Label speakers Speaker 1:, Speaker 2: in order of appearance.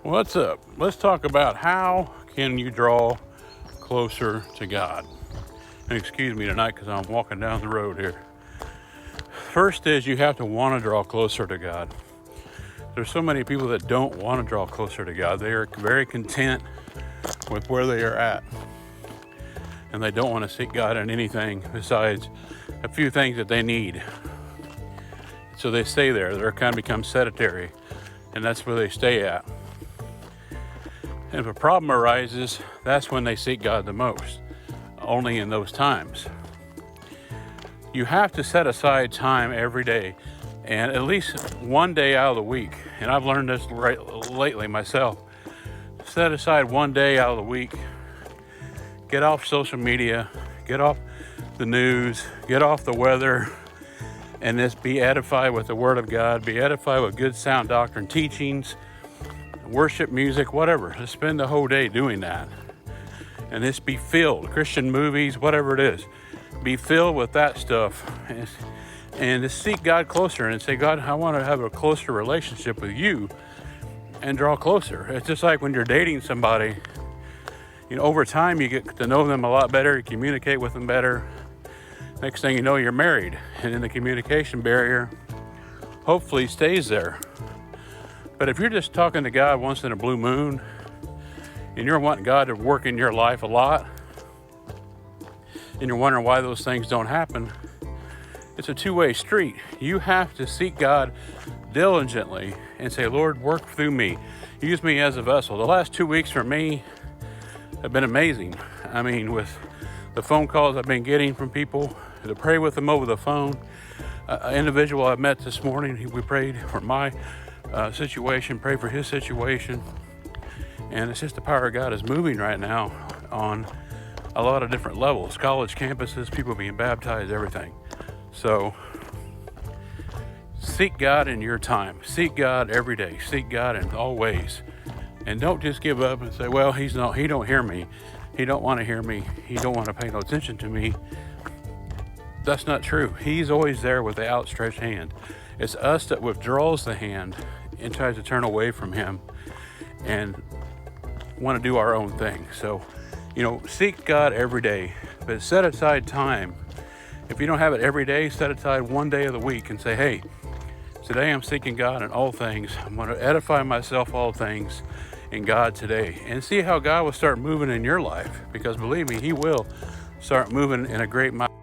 Speaker 1: What's up? Let's talk about how can you draw closer to God. And excuse me tonight because I'm walking down the road here. First is you have to want to draw closer to God. There's so many people that don't want to draw closer to God. They are very content with where they are at. And they don't want to seek God in anything besides a few things that they need. So they stay there. They're kind of become sedentary. And that's where they stay at. And if a problem arises, that's when they seek God the most, only in those times. You have to set aside time every day, and at least one day out of the week. And I've learned this lately myself. Set aside one day out of the week. Get off social media, get off the news, get off the weather, and just be edified with the Word of God, be edified with good sound doctrine teachings, worship music, whatever. Just spend the whole day doing that. And just be filled, Christian movies, whatever it is. Be filled with that stuff. And just seek God closer and say, God, I want to have a closer relationship with you and draw closer. It's just like when you're dating somebody, over time you get to know them a lot better, you communicate with them better. Next thing you know, you're married. And then the communication barrier hopefully stays there. But if you're just talking to God once in a blue moon and you're wanting God to work in your life a lot and you're wondering why those things don't happen, it's a two-way street. You have to seek God diligently and say, Lord, work through me. Use me as a vessel. The last 2 weeks for me have been amazing. I mean, with the phone calls I've been getting from people, to pray with them over the phone. An individual I met this morning, we prayed for my situation, pray for his situation, and it's just the power of God is moving right now on a lot of different levels, college campuses, people being baptized, everything. So seek God in your time, seek God every day, seek God in all ways, and don't just give up and say, well, he don't hear me, he don't want to hear me, he don't want to pay no attention to me. That's not true. He's always there with the outstretched hand. It's us that withdraws the hand and tries to turn away from him and want to do our own thing. So, seek God every day, but set aside time. If you don't have it every day, set aside one day of the week and say, hey, today I'm seeking God in all things. I'm going to edify myself all things in God today, and see how God will start moving in your life, because believe me, he will start moving in a great mighty